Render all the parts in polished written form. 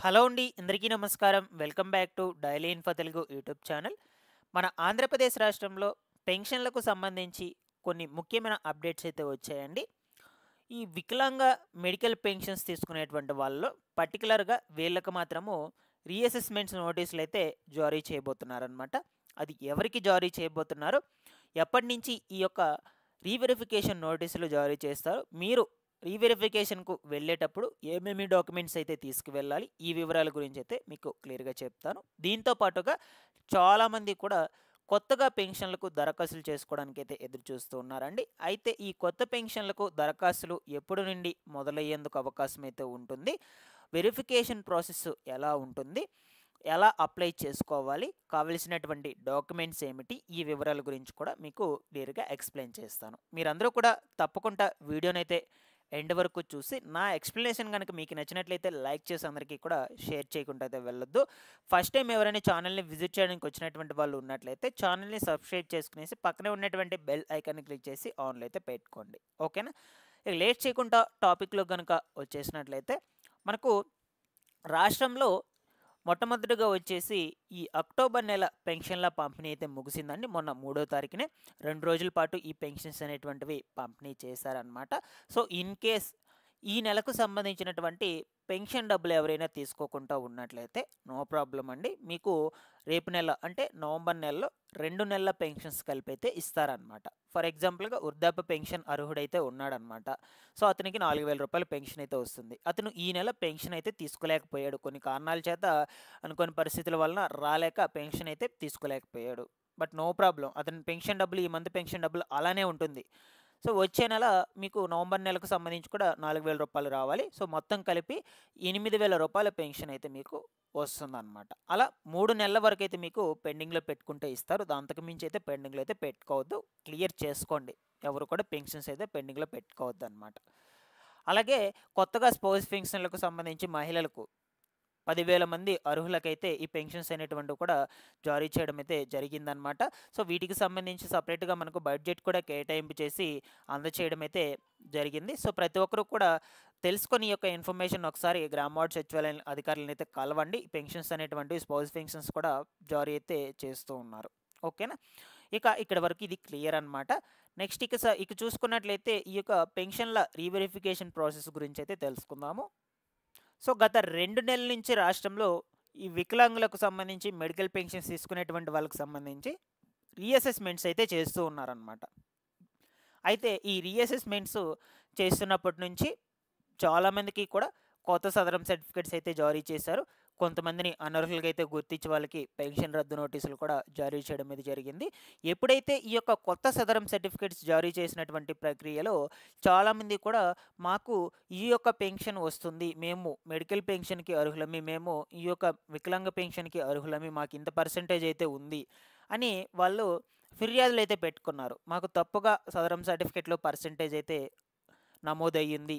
Hello అండి. అందరికీ నమస్కారం. Welcome back to daily info Telugu YouTube channel. మన ఆంధ్రప్రదేశ్ రాష్ట్రంలో పెన్షన్లకు సంబంధించి కొన్ని ముఖ్యమైన అప్డేట్స్ అయితే వచ్చాయండి. ఈ వికలాంగ మెడికల్ పెన్షన్స్ తీసుకునేటువంటి వాళ్ళలో పర్టికులర్‌గా వీళ్ళకి మాత్రము రీఅసెస్‌మెంట్స్ నోటీసులు అయితే జారీ చేయబోతున్నారనమాట. అది ఎవరికి జారీ చేయబోతున్నారు? ఎప్పటినుంచి ఈ యొక్క రీవెరిఫికేషన్ నోటీసులు జారీ చేస్తారు? మీరు రీవెరిఫికేషన్‌కు వెళ్ళేటప్పుడు ఏమేమి డాక్యుమెంట్స్ అయితే తీసుకువెళ్ళాలి? ఈ వివరాల గురించి అయితే మీకు క్లియర్‌గా చెప్తాను. దీంతో పాటుగా చాలామంది కూడా కొత్తగా పెన్షన్‌లకు దరఖాస్తులు చేసుకోవడానికైతే ఎదురు చూస్తూ ఉన్నారండి. అయితే ఈ కొత్త పెన్షన్‌లకు దరఖాస్తులు ఎప్పుడు నుండి మొదలయ్యేందుకు అవకాశం అయితే ఉంటుంది? వెరిఫికేషన్ ప్రాసెస్ ఎలా ఉంటుంది? ఎలా అప్లై చేసుకోవాలి? కావలసినటువంటి డాక్యుమెంట్స్ ఏమిటి? ఈ వివరాల గురించి కూడా మీకు క్లియర్‌గా ఎక్స్‌ప్లెయిన్ చేస్తాను. మీరందరూ కూడా తప్పకుండా వీడియోనైతే ఎండ్ వరకు చూసి నా ఎక్స్‌ప్లనేషన్ గనుక మీకు నచ్చినట్లయితే లైక్ చేసి అందరికీ కూడా షేర్ చేయకుండా అయితే వెళ్ళొద్దు. ఫస్ట్ టైం ఎవరైనా ఛానల్‌ని విజిట్ చేయడానికి వచ్చినటువంటి వాళ్ళు ఉన్నట్లయితే ఛానల్‌ని సబ్స్క్రైబ్ చేసుకునేసి పక్కనే ఉన్నటువంటి బెల్ ఐకాన్‌ని క్లిక్ చేసి ఆన్‌లో అయితే పెట్టుకోండి. ఓకేనా? ఇక లేట్ చేయకుండా టాపిక్‌లోకి గనుక వచ్చేసినట్లయితే మనకు రాష్ట్రంలో మొట్టమొదటిగా వచ్చేసి ఈ అక్టోబర్ నెల పెన్షన్ల పంపిణీ అయితే ముగిసిందండి. మొన్న 3వ తారీఖునే 2 రోజుల పాటు ఈ పెన్షన్స్ అనేటువంటివి పంపిణీ చేశారనమాట. సో, ఇన్ కేస్ ఈ నెలకు సంబంధించినటువంటి పెన్షన్ డబ్బులు ఎవరైనా తీసుకోకుండా ఉన్నట్లయితే నో ప్రాబ్లమ్ అండి. మీకు రేపు నెల అంటే నవంబర్ నెలలో 2 నెలల పెన్షన్స్ కలిపైతే ఇస్తారనమాట. ఫర్ ఎగ్జాంపుల్‌గా వృద్ధాప్య పెన్షన్ అర్హుడైతే ఉన్నాడనమాట. సో, అతనికి రూ. 4,000 పెన్షన్ అయితే వస్తుంది. అతను ఈ నెల పెన్షన్ అయితే తీసుకోలేకపోయాడు. కొన్ని కారణాల చేత అనుకోని పరిస్థితుల వలన రాలేక పెన్షన్ అయితే తీసుకోలేకపోయాడు. But no problem. అతని పెన్షన్ డబ్బులు ఈ మంత్ పెన్షన్ డబ్బులు అలానే ఉంటుంది. సో, వచ్చే నెల మీకు నవంబర్ నెలకు సంబంధించి కూడా రూ. 4,000 రావాలి. సో, మొత్తం కలిపి రూ. 8,000 పెన్షన్ అయితే మీకు వస్తుందనమాట. అలా 3 నెలల వరకైతే మీకు పెండింగ్‌లో పెట్టుకుంటే ఇస్తారు. అంతకు మించి అయితే పెండింగ్‌లో అయితే పెట్టుకోవద్దు. క్లియర్ చేసుకోండి. ఎవరు కూడా పెన్షన్స్ అయితే పెండింగ్‌లో పెట్టుకోవద్దనమాట. అలాగే కొత్తగా స్పౌస్ పెన్షన్‌లకు సంబంధించి మహిళలకు 10,000 మంది అర్హులకైతే ఈ పెన్షన్స్ అనేటువంటివి కూడా జారీ చేయడం అయితే జరిగిందనమాట. సో, వీటికి సంబంధించి సెపరేట్‌గా మనకు బడ్జెట్ కూడా కేటాయింపు చేసి అందచేయడం అయితే జరిగింది. సో, ప్రతి ఒక్కరు కూడా తెలుసుకొని ఈ యొక్క ఇన్ఫర్మేషన్ ఒకసారి గ్రామ వార్డ్ సచివాలయం అధికారులను అయితే కలవండి. ఈ పెన్షన్స్ అనేటువంటివి స్పౌస్ పెన్షన్స్ కూడా జారీ అయితే చేస్తూ ఉన్నారు. ఓకేనా? ఇక ఇక్కడి వరకు ఇది క్లియర్ అనమాట. నెక్స్ట్ ఇక చూసుకున్నట్లయితే ఈ యొక్క పెన్షన్ల రీవెరిఫికేషన్ ప్రాసెస్ గురించి అయితే తెలుసుకుందాము. సో, గత 2 నెలల నుంచి రాష్ట్రంలో ఈ వికలాంగులకు సంబంధించి మెడికల్ పెన్షన్స్ తీసుకునేటువంటి వాళ్ళకి సంబంధించి రీఅసెస్‌మెంట్స్ అయితే చేస్తూ ఉన్నారనమాట. అయితే ఈ రీఅసెస్‌మెంట్స్ చేస్తున్నప్పటి నుంచి చాలామందికి కూడా కొత్త సదరం సర్టిఫికేట్స్ అయితే జారీ చేశారు. కొంతమందిని అనర్హులుగా అయితే గుర్తించి వాళ్ళకి పెన్షన్ రద్దు నోటీసులు కూడా జారీ చేయడం అయితే జరిగింది. ఎప్పుడైతే ఈ యొక్క కొత్త సదరం సర్టిఫికేట్స్ జారీ చేసినటువంటి ప్రక్రియలో చాలామంది కూడా మాకు ఈ యొక్క పెన్షన్ వస్తుంది. మేము మెడికల్ పెన్షన్‌కి అర్హులమి. మేము ఈ యొక్క వికలాంగ పెన్షన్‌కి అర్హులమి. మాకు ఇంత పర్సెంటేజ్ అయితే ఉంది అని వాళ్ళు ఫిర్యాదులైతే పెట్టుకున్నారు. మాకు తప్పుగా సదరం సర్టిఫికేట్‌లో పర్సెంటేజ్ అయితే నమోదయ్యింది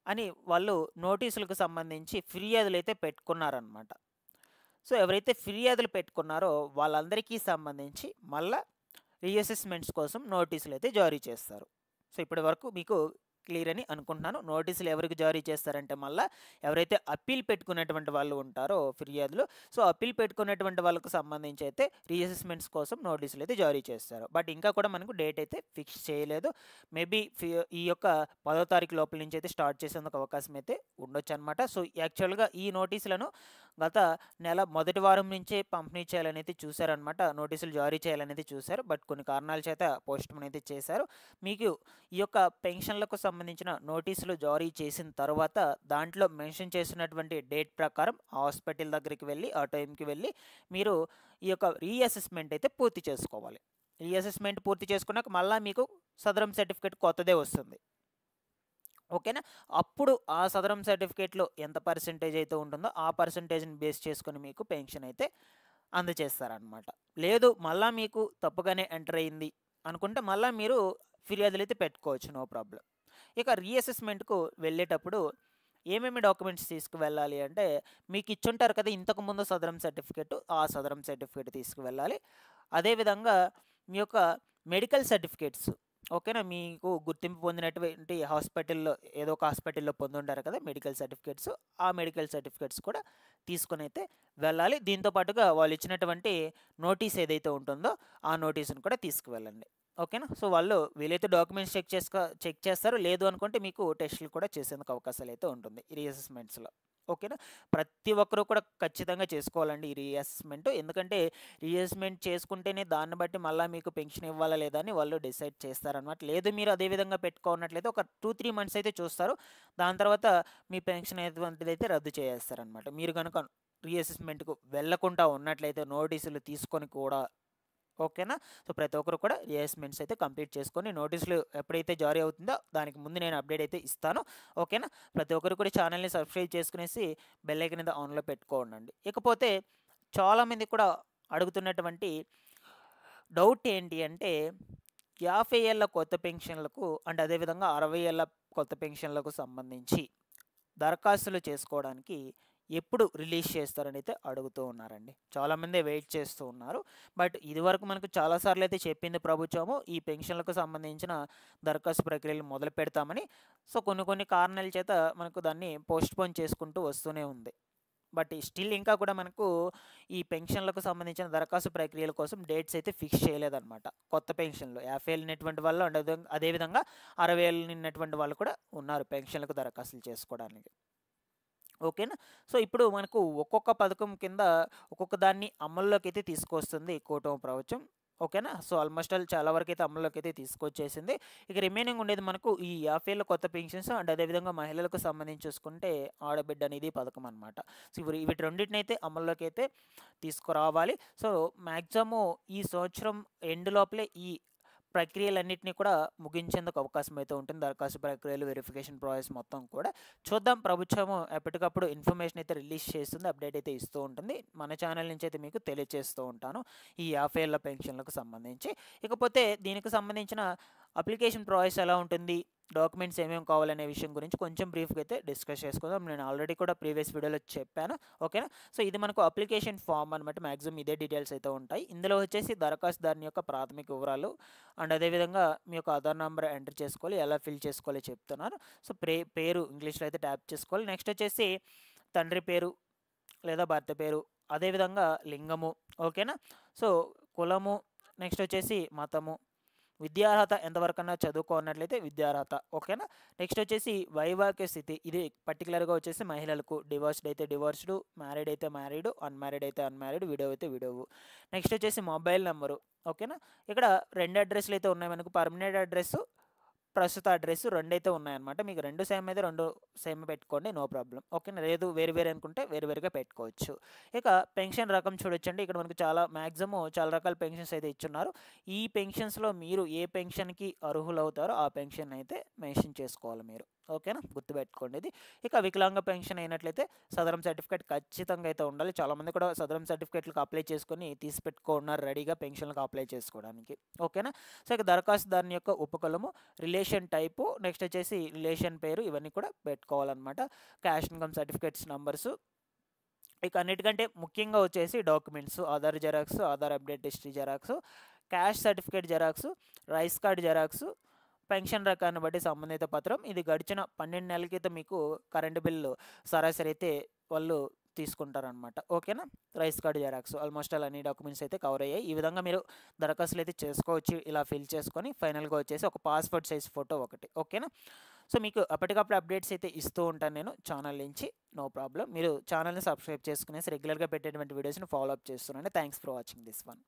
అని వాళ్ళు నోటీసులకు సంబంధించి ఫిర్యాదులైతే పెట్టుకున్నారనమాట. సో, ఎవరైతే ఫిర్యాదులు పెట్టుకున్నారో వాళ్ళందరికీ సంబంధించి మళ్ళా రీఅసెస్‌మెంట్స్ కోసం నోటీసులైతే జారీ చేస్తారు. సో, ఇప్పటి వరకు మీకు క్లియర్ అని అనుకుంటున్నాను. నోటీసులు ఎవరికి జారీ చేస్తారంటే మళ్ళా ఎవరైతే అప్పీల్ పెట్టుకున్నటువంటి వాళ్ళు ఉంటారో ఫిర్యాదులు, సో, అప్పీల్ పెట్టుకున్నటువంటి వాళ్ళకు సంబంధించి అయితే రీఅసెస్‌మెంట్స్ కోసం నోటీసులు అయితే జారీ చేస్తారు. బట్ ఇంకా కూడా మనకు డేట్ అయితే ఫిక్స్ చేయలేదు. మేబీ ఈ యొక్క 10వ తారీఖు లోపల నుంచి అయితే స్టార్ట్ చేసేందుకు అవకాశం అయితే ఉండొచ్చనమాట. సో, యాక్చువల్‌గా ఈ నోటీసులను గత నెల మొదటి వారం నుంచే పంపిణీ చేయాలనైతే చూశారనమాట. నోటీసులు జారీ చేయాలనైతే చూశారు. బట్ కొన్ని కారణాల చేత పోస్ట్‌పోన్ అయితే చేశారు. మీకు ఈ యొక్క పెన్షన్లకు సంబంధించిన నోటీసులు జారీ చేసిన తర్వాత దాంట్లో మెన్షన్ చేసినటువంటి డేట్ ప్రకారం హాస్పిటల్ దగ్గరికి వెళ్ళి ఆ టైంకి వెళ్ళి మీరు ఈ యొక్క రీఅసెస్‌మెంట్ అయితే పూర్తి చేసుకోవాలి. రీఅసెస్‌మెంట్ పూర్తి చేసుకున్నాక మళ్ళా మీకు సదరం సర్టిఫికేట్ కొత్తదే వస్తుంది. ఓకేనా? అప్పుడు ఆ సదరం సర్టిఫికేట్‌లో ఎంత పర్సెంటేజ్ అయితే ఉంటుందో ఆ పర్సెంటేజ్‌ని బేస్ చేసుకొని మీకు పెన్షన్ అయితే అందజేస్తారనమాట. లేదు మళ్ళా మీకు తప్పుగానే ఎంటర్ అయింది అనుకుంటే మళ్ళా మీరు ఫిర్యాదులైతే పెట్టుకోవచ్చు. No problem. ఇక రీఅసెస్‌మెంట్‌కు వెళ్ళేటప్పుడు ఏమేమి డాక్యుమెంట్స్ తీసుకువెళ్ళాలి అంటే మీకు ఇచ్చుంటారు కదా ఇంతకుముందు సదరం సర్టిఫికేట్, ఆ సదరం సర్టిఫికేట్ తీసుకువెళ్ళాలి. అదేవిధంగా మీ యొక్క మెడికల్ సర్టిఫికేట్స్ ఓకేనా. మీకు గుర్తింపు పొందినటువంటి హాస్పిటల్‌లో ఏదో ఒక హాస్పిటల్‌లో పొందుంటారు కదా మెడికల్ సర్టిఫికేట్స్. ఆ మెడికల్ సర్టిఫికేట్స్ కూడా తీసుకొనైతే వెళ్ళాలి. దీంతో పాటుగా వాళ్ళు ఇచ్చినటువంటి నోటీస్ ఏదైతే ఉంటుందో ఆ నోటీస్‌ని కూడా తీసుకువెళ్ళండి. ఓకేనా. సో, వాళ్ళు వీలైతే డాక్యుమెంట్స్ చెక్ చేస్తారు. లేదు అనుకుంటే మీకు టెస్టులు కూడా చేసేందుకు అవకాశాలైతే ఉంటుంది ఈ రీఅసెస్మెంట్స్‌లో. ఓకేనా. ప్రతి ఒక్కరు కూడా ఖచ్చితంగా చేసుకోవాలండి ఈ రీఅసెస్మెంట్. ఎందుకంటే రీఅసెస్మెంట్ చేసుకుంటేనే దాన్ని బట్టి మళ్ళా మీకు పెన్షన్ ఇవ్వాలా లేదా అని వాళ్ళు డిసైడ్ చేస్తారనమాట. లేదు మీరు అదే విధంగా పెట్టుకున్నట్లయితే ఒక 2-3 మంత్స్ అయితే చూస్తారు. దాని తర్వాత మీ పెన్షన్ అనేటువంటిదైతే రద్దు చేసేస్తారనమాట. మీరు గనుక రీఅసెస్మెంట్‌కు వెళ్ళకుండా ఉన్నట్లయితే నోటీసులు తీసుకొని కూడా. ఓకేనా. సో, ప్రతి ఒక్కరు కూడా రీఅసెస్మెంట్స్ అయితే కంప్లీట్ చేసుకొని నోటీసులు ఎప్పుడైతే జారీ అవుతుందో దానికి ముందు నేను అప్డేట్ అయితే ఇస్తాను. ఓకేనా. ప్రతి ఒక్కరు కూడా ఛానల్‌ని సబ్స్క్రైబ్ చేసుకునేసి బెల్ ఐకాన్ అనేది ఆన్‌లో పెట్టుకోండి. ఇకపోతే చాలామంది కూడా అడుగుతున్నటువంటి డౌట్ ఏంటి అంటే 50 ఏళ్ల కొత్త పెన్షన్లకు అండ్ అదేవిధంగా 60 ఏళ్ల కొత్త పెన్షన్లకు సంబంధించి దరఖాస్తులు చేసుకోవడానికి ఎప్పుడు రిలీజ్ చేస్తారని అయితే అడుగుతూ ఉన్నారండి. చాలామంది వెయిట్ చేస్తూ ఉన్నారు. బట్ ఇదివరకు మనకు చాలాసార్లు అయితే చెప్పింది ప్రభుత్వము ఈ పెన్షన్లకు సంబంధించిన దరఖాస్తు ప్రక్రియలు మొదలు పెడతామని. సో, కొన్ని కారణాల చేత మనకు దాన్ని పోస్ట్‌పోన్ చేసుకుంటూ వస్తూనే ఉంది. బట్ స్టిల్ ఇంకా కూడా మనకు ఈ పెన్షన్లకు సంబంధించిన దరఖాస్తు ప్రక్రియల కోసం డేట్స్ అయితే ఫిక్స్ చేయలేదన్నమాట. కొత్త పెన్షన్లు 50 ఏళ్ళు నిన్నటువంటి వాళ్ళు అండ్ అదేవిధంగా 60 ఏళ్ళు నిన్నటువంటి వాళ్ళు కూడా ఉన్నారు పెన్షన్లకు దరఖాస్తులు చేసుకోవడానికి. ఓకేనా. సో, ఇప్పుడు మనకు ఒక్కొక్క పథకం కింద ఒక్కొక్క దాన్ని అమల్లోకి అయితే తీసుకొస్తుంది కూటమి ప్రభుత్వం. ఓకేనా. సో, ఆల్మోస్ట్ ఆల్ చాలా వరకు అయితే అమల్లోకి అయితే తీసుకొచ్చేసింది. ఇక రిమైనింగ్ ఉండేది మనకు ఈ 50 ఏళ్ల కొత్త పెన్షన్స్ అండ్ అదేవిధంగా మహిళలకు సంబంధించి చూసుకుంటే ఆడబిడ్డ నిధి పథకం అనమాట. సో, వీటి రెండింటిని అయితే అమల్లోకి అయితే తీసుకురావాలి. సో, మ్యాక్సిమము ఈ సంవత్సరం ఎండ్ లోపలే ఈ ప్రక్రియలన్నిటిని కూడా ముగించేందుకు అవకాశం అయితే ఉంటుంది. దరఖాస్తు ప్రక్రియలు, వెరిఫికేషన్ ప్రాసెస్ మొత్తం కూడా చూద్దాం. ప్రభుత్వము ఎప్పటికప్పుడు ఇన్ఫర్మేషన్ అయితే రిలీజ్ చేస్తుంది, అప్డేట్ అయితే ఇస్తూ ఉంటుంది. మన ఛానల్ నుంచి అయితే మీకు తెలియజేస్తూ ఉంటాను ఈ 50 ఏళ్ల పెన్షన్లకు సంబంధించి. ఇకపోతే దీనికి సంబంధించిన అప్లికేషన్ ప్రాసెస్ ఎలా ఉంటుంది, డాక్యుమెంట్స్ ఏమేమి కావాలనే విషయం గురించి కొంచెం బ్రీఫ్గా అయితే డిస్కస్ చేసుకుందాం. నేను ఆల్రెడీ కూడా ప్రీవియస్ వీడియోలో చెప్పాను. ఓకేనా. సో, ఇది మనకు అప్లికేషన్ ఫామ్ అనమాట. మ్యాక్సిమం ఇదే డీటెయిల్స్ అయితే ఉంటాయి. ఇందులో వచ్చేసి దరఖాస్తుదారుని యొక్క ప్రాథమిక వివరాలు అండ్ అదేవిధంగా మీ యొక్క ఆధార్ నెంబర్ ఎంటర్ చేసుకోవాలి. ఎలా ఫిల్ చేసుకోవాలో చెప్తున్నాను. సో, పేరు ఇంగ్లీష్లో అయితే ట్యాప్ చేసుకోవాలి. నెక్స్ట్ వచ్చేసి తండ్రి పేరు లేదా భర్త పేరు, అదేవిధంగా లింగము. ఓకేనా. సో, కులము, నెక్స్ట్ వచ్చేసి మతము, విద్యార్హత ఎంతవరకన్నా చదువుకున్నట్లయితే విద్యార్హత. ఓకేనా. నెక్స్ట్ వచ్చేసి వైవాహిక స్థితి, ఇది పర్టికులర్గా వచ్చేసి మహిళలకు డివోర్స్డ్ అయితే డివోర్స్డ్, మ్యారీడ్ అయితే మ్యారీడ్, అన్మ్యారీడ్ అయితే అన్మ్యారీడ్, విడో అయితే విడోవు. నెక్స్ట్ వచ్చేసి మొబైల్ నెంబరు. ఓకేనా. ఇక్కడ 2 అడ్రస్లు అయితే ఉన్నాయి మనకు. పర్మనెంట్ అడ్రస్, ప్రస్తుత అడ్రస్ రెండైతే ఉన్నాయన్నమాట. మీకు 2 సేమ్ అయితే 2 సేమ్ పెట్టుకోండి, నో ప్రాబ్లం. ఓకేనా. లేదు వేరు వేరు అనుకుంటే వేరు వేరుగా పెట్టుకోవచ్చు. ఇక పెన్షన్ రకం చూడొచ్చండి. ఇక్కడ మనకు చాలా రకాల పెన్షన్స్ అయితే ఇచ్చున్నారు. ఈ పెన్షన్స్లో మీరు ఏ పెన్షన్కి అర్హులవుతారో ఆ పెన్షన్ అయితే మెన్షన్ చేసుకోవాలి మీరు. ఓకేనా. గుర్తుపెట్టుకోండి ఇది. ఇక వికలాంగ పెన్షన్ అయినట్లయితే సదరం సర్టిఫికేట్ ఖచ్చితంగా అయితే ఉండాలి. చాలామంది కూడా సదరం సర్టిఫికేట్లకు అప్లై చేసుకొని తీసి పెట్టుకున్నారు రెడీగా పెన్షన్లకు అప్లై చేసుకోవడానికి. ఓకేనా. సో, ఇక దరఖాస్తుదారుని యొక్క ఉపకులము, రిలేషన్ టైపు, నెక్స్ట్ వచ్చేసి రిలేషన్ పేరు, ఇవన్నీ కూడా పెట్టుకోవాలన్నమాట. Cash income certificates numbers. ఇక అన్నిటికంటే ముఖ్యంగా వచ్చేసి documents, Aadhaar xerox, Aadhaar update history xerox, cash certificate xerox, rice card xerox, pension రకాన్ని బట్టి సంబంధిత పత్రం. ఇది గడిచిన 12 నెలల క్రితం మీకు కరెంటు బిల్లు సరాసరి అయితే వాళ్ళు తీసుకుంటారనమాట. ఓకేనా. Rice card xerox, almost all అన్ని డాక్యుమెంట్స్ అయితే కవర్ అయ్యాయి. ఈ విధంగా మీరు దరఖాస్తులు అయితే చేసుకోవచ్చు. ఇలా ఫిల్ చేసుకొని ఫైనల్గా వచ్చేసి ఒక పాస్పోర్ట్ సైజ్ ఫోటో ఒకటి. ఓకేనా. సో, మీకు అప్పటికప్పుడు అప్డేట్స్ అయితే ఇస్తూ ఉంటాను నేను ఛానల్ నుంచి, నో ప్రాబ్లం. మీరు ఛానల్ని సబ్స్క్రైబ్ చేసుకునేసి రెగ్యులర్గా పెట్టేటువంటి వీడియోస్ని ఫాలో అప్ చేస్తున్నాను. Thanks for watching this one.